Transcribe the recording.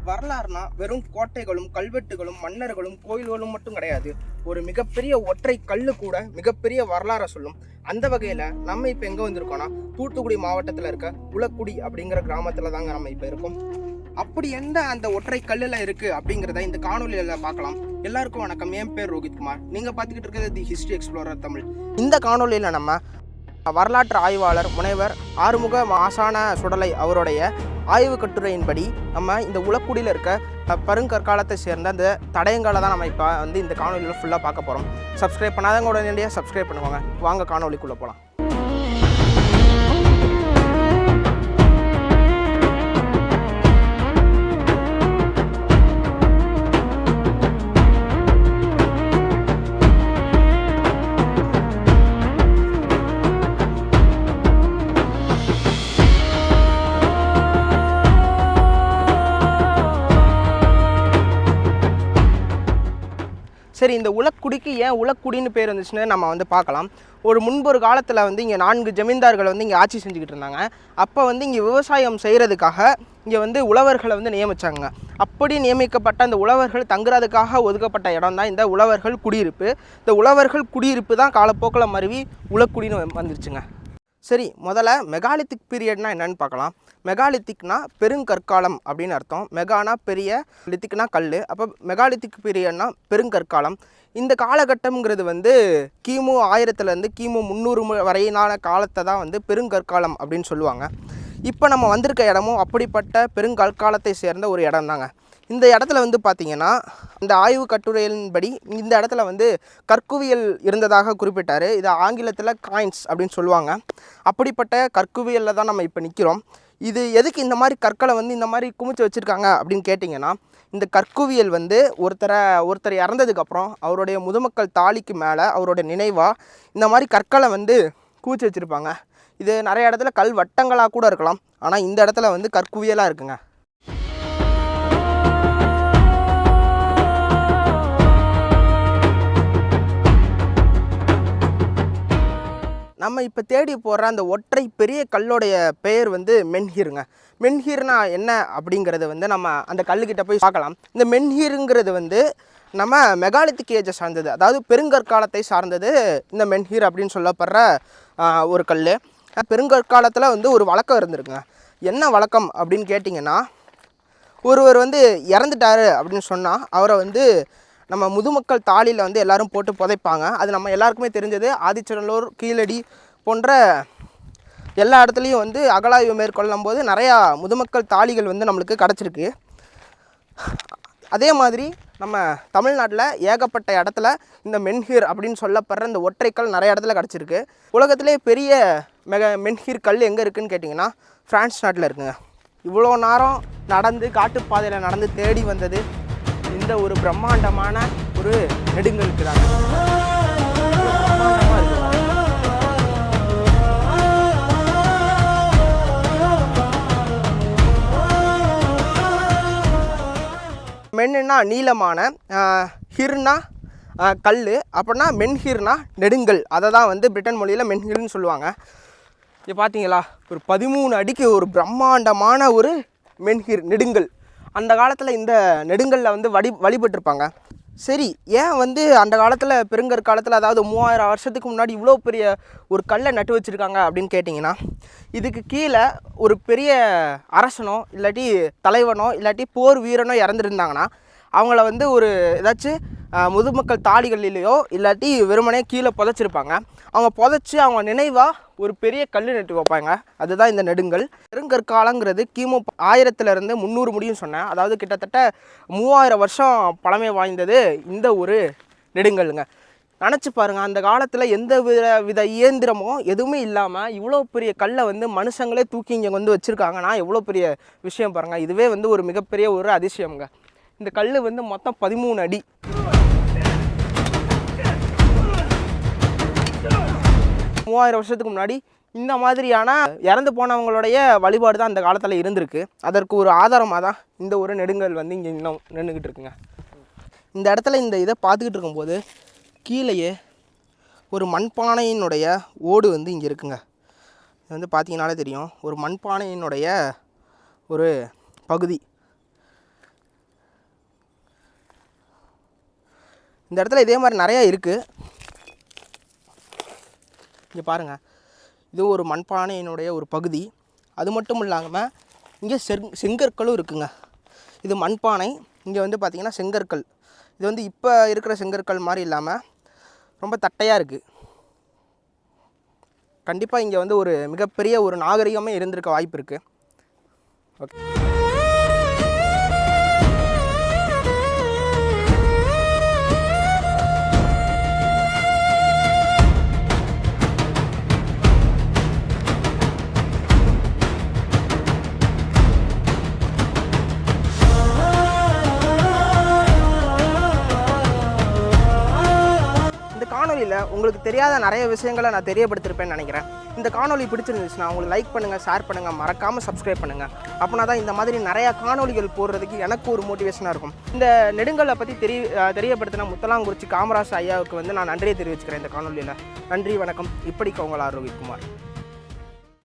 வரலாறுனா வெறும் கோட்டைகளும் கல்வெட்டுகளும் மன்னர்களும் கோயில்களும் மட்டும் கிடையாது. ஒரு மிகப்பெரிய ஒற்றை கல்லு கூட மிகப்பெரிய வரலாறை சொல்லும். அந்த வகையில நம்ம இப்ப எங்க வந்திருக்கோம்னா, தூத்துக்குடி மாவட்டத்துல இருக்க உலக்குடி அப்படிங்கிற கிராமத்துல தாங்க நம்ம இப்ப இருக்கோம். அப்படி எந்த அந்த ஒற்றை கல்லுல இருக்கு அப்படிங்கிறத இந்த காணொலியில பார்க்கலாம். எல்லாருக்கும் வணக்கம். என் பேர் ரோஹித்குமார். நீங்க பார்த்துக்கிட்டு இருக்கிறது தி ஹிஸ்டரி எக்ஸ்ப்ளோரர் தமிழ். இந்த காணொலியில நம்ம வரலாற்று ஆய்வாளர் முனைவர் ஆறுமுக ஆசான சுடலை அவருடைய ஆய்வு கட்டுரையின்படி நம்ம இந்த உலக்குடியில் இருக்க பருங்கற்காலத்தை சேர்ந்த அந்த தடயங்களை தான் நம்ம இப்போ இந்த காணொலியில் ஃபுல்லாக பார்க்க போகிறோம். சப்ஸ்கிரைப் பண்ணாதவங்க உடனடியாக சப்ஸ்கிரைப் பண்ணுவாங்க. வாங்க காணொலிக்குள்ளே போகலாம். சரி, இந்த உலக்குடிக்கு ஏன் உலக்குடின்னு பேர் வந்துச்சுன்னு நம்ம பார்க்கலாம். முன்பொரு காலத்தில் இங்கே 4 ஜமீன்தார்கள் இங்கே ஆட்சி செஞ்சுக்கிட்டு இருந்தாங்க. அப்போ இங்கே விவசாயம் செய்கிறதுக்காக இங்கே உழவர்களை நியமித்தாங்க. அப்படி நியமிக்கப்பட்ட அந்த உழவர்கள் தங்குறதுக்காக ஒதுக்கப்பட்ட இடம் தான் இந்த உழவர்கள் குடியிருப்பு. இந்த உழவர்கள் குடியிருப்பு தான் காலப்போக்கில் மருவி உலக்குடின்னு வந்துருச்சுங்க. சரி, முதல்ல மெகாலித்திக் பீரியட்னா என்னன்னு பார்க்கலாம். மெகாலித்திக்னா பெருங்கற்காலம் அப்படின்னு அர்த்தம். மெகானா பெரிய, லித்திக்னா கல். அப்போ மெகாலித்திக் பீரியட்னா பெருங்கற்காலம். இந்த காலகட்டம்ங்கிறது கிமு 1000 கிமு 300 வரையிலான காலத்தை தான் பெருங்கற்காலம் அப்படின்னு சொல்லுவாங்க. இப்போ நம்ம வந்திருக்க இடமும் அப்படிப்பட்ட பெருங்கற்காலத்தை சேர்ந்த ஒரு இடம் தாங்க. இந்த இடத்துல பார்த்திங்கன்னா, இந்த ஆய்வு கட்டுரையின்படி இந்த இடத்துல கற்குவியல் இருந்ததாக குறிப்பிட்டார். இதை ஆங்கிலத்தில் காயின்ஸ் அப்படின்னு சொல்லுவாங்க. அப்படிப்பட்ட கற்குவியலில் தான் நம்ம இப்போ நிற்கிறோம். இது எதுக்கு இந்த மாதிரி கற்களை இந்த மாதிரி குமிச்சு வச்சுருக்காங்க அப்படின்னு கேட்டிங்கன்னா, இந்த கற்குவியல் ஒருத்தர் இறந்ததுக்கப்புறம் அவருடைய முதுமக்கள் தாலிக்கு மேலே அவருடைய நினைவாக இந்த மாதிரி கற்களை குவிச்சு வச்சுருப்பாங்க. இது நிறைய இடத்துல கல் வட்டங்களாக கூட இருக்கலாம். ஆனால் இந்த இடத்துல கற்குவியலாக இருக்குங்க. நம்ம இப்போ தேடி போடுற அந்த ஒற்றை பெரிய கல்லோடைய பெயர் மென்ஹிருங்க. மென்ஹிர்னா என்ன அப்படிங்கிறது நம்ம அந்த கல்லுக்கிட்ட போய் பார்க்கலாம். இந்த மென்ஹிருங்கிறது நம்ம மெகாலித்திக் ஏஜை சார்ந்தது, அதாவது பெருங்கற்காலத்தை சார்ந்தது. இந்த மென்ஹிர் அப்படின்னு சொல்லப்படுற ஒரு கல். பெருங்கற்காலத்தில் ஒரு வழக்கம் இருந்திருக்குங்க. என்ன வழக்கம் அப்படின்னு கேட்டிங்கன்னா, ஒருவர் இறந்துட்டார் அப்படின்னு சொன்னால் அவரை நம்ம முதுமக்கள் தாலியில் எல்லோரும் போட்டு புதைப்பாங்க. அது நம்ம எல்லாருக்குமே தெரிஞ்சது. ஆதிச்சநல்லூர், கீழடி போன்ற எல்லா இடத்துலையும் அகழாய்வு மேற்கொள்ளும் போது நிறையா முதுமக்கள் தாலிகள் நம்மளுக்கு கிடச்சிருக்கு. அதே மாதிரி நம்ம தமிழ்நாட்டில் ஏகப்பட்ட இடத்துல இந்த மென்ஹிர் அப்படின்னு சொல்லப்படுற இந்த ஒற்றைக்கல் நிறைய இடத்துல கிடச்சிருக்கு. உலகத்திலே பெரிய மென்ஹிர் கல் எங்கே இருக்குதுன்னு கேட்டிங்கன்னா, ஃப்ரான்ஸ் நாட்டில் இருக்குங்க. இவ்வளோ நேரம் நடந்து காட்டுப்பாதையில் நடந்து தேடி வந்தது இந்த ஒரு பிரம்மாண்டமான ஒரு நெடுங்கலுக்கு தாங்க. மென்னுனா நீளமான, ஹிர்னா கல், அப்படின்னா மென்ஹிர்னா நெடுங்கல். அதை தான் பிரிட்டன் மொழியில் மென்ஹிர்னு சொல்லுவாங்க. இது பார்த்தீங்களா, ஒரு 13 அடிக்கு ஒரு பிரம்மாண்டமான ஒரு மென்ஹிர் நெடுங்கல். அந்த காலத்தில் இந்த நெடுங்கல்ல வழிபட்டிருப்பாங்க. சரி, ஏன் அந்த காலத்தில் பெருங்கற்காலத்தில், அதாவது 3000 வருஷத்துக்கு முன்னாடி இவ்வளோ பெரிய ஒரு கல்லை நட்டு வச்சுருக்காங்க அப்படின்னு கேட்டிங்கன்னா, இதுக்கு கீழே ஒரு பெரிய அரசனோ இல்லாட்டி தலைவனோ இல்லாட்டி போர் வீரனோ இறந்துருந்தாங்கன்னா அவங்கள ஒரு ஏதாச்சும் முதுமக்கள் தாலிகளிலேயோ இல்லாட்டி வெறுமனே கீழே புதைச்சிருப்பாங்க. அவங்க புதைச்சி அவங்க நினைவாக ஒரு பெரிய கல் நட்டு வைப்பாங்க. அதுதான் இந்த நெடுங்கல். பெருங்கற்காலங்கிறது கிமு 1000 300 முடியும் சொன்னேன். அதாவது கிட்டத்தட்ட 3000 வருஷம் பழமை வாய்ந்தது இந்த ஒரு நெடுங்கல்ங்க. நினச்சி பாருங்கள், அந்த காலத்தில் எந்த வித இயந்திரமோ எதுவுமே இல்லாமல் இவ்வளோ பெரிய கல்லை மனுஷங்களே தூக்கி இங்கே வச்சுருக்காங்கன்னா எவ்வளோ பெரிய விஷயம் பாருங்கள். இதுவே ஒரு மிகப்பெரிய ஒரு அதிசயம்ங்க. இந்த கல் மொத்தம் 13 அடி. வருஷத்துக்கு முன்னாடி இந்த மாதிரியான இறந்து போனவங்களுடைய வழிபாடு தான் அந்த காலத்தில் இருந்திருக்கு. அதற்கு ஒரு ஆதாரமாக தான் இந்த ஒரு நெடுங்கல் இங்கே இன்னும் நின்றுக்கிட்டு இருக்குங்க. இந்த இடத்துல இந்த இதை பார்த்துக்கிட்டு இருக்கும்போது கீழேயே ஒரு மண்பானையினுடைய ஓடு இங்கே இருக்குங்க. இது பார்த்தீங்கன்னாலே தெரியும், ஒரு மண்பானையினுடைய ஒரு பகுதி. இந்த இடத்துல இதே மாதிரி நிறையா இருக்குது. இங்கே பாருங்கள், இது ஒரு மண்பானையினுடைய ஒரு பகுதி. அது மட்டும் இல்லாமல் இங்கே செங்கற்களும் இருக்குங்க. இது மண்பானை, இங்கே வந்து பார்த்திங்கன்னா செங்கற்கள். இது வந்து இப்போ இருக்கிற செங்கற்கள் மாதிரி இல்லாமல் ரொம்ப தட்டையாக இருக்குது. கண்டிப்பாக இங்கே வந்து ஒரு மிகப்பெரிய ஒரு நாகரிகமே இருந்திருக்க வாய்ப்பு இருக்குது. ஓகே. உங்களுக்கு தெரியாத நிறைய விஷயங்களை நான் தெரியப்படுத்திருப்பேன்னு நினைக்கிறேன். இந்த காணொலி பிடிச்சிருந்துச்சுன்னா உங்களுக்கு லைக் பண்ணுங்கள், ஷேர் பண்ணுங்கள், மறக்காமல் சப்ஸ்கிரைப் பண்ணுங்கள். அப்படின்னா தான் இந்த மாதிரி நிறையா காணொலிகள் போடுறதுக்கு எனக்கு ஒரு மோட்டிவேஷனாக இருக்கும். இந்த நெடுங்கலை பற்றி தெரியப்படுத்தின முத்தலாங்குறிச்சி காமராஜ் ஐயாவுக்கு வந்து நான் நன்றியை தெரிவிச்சுக்கிறேன் இந்த காணொலியில். நன்றி, வணக்கம். இப்படிக்கு உங்கள் ஆர். ரவிக்குமார்.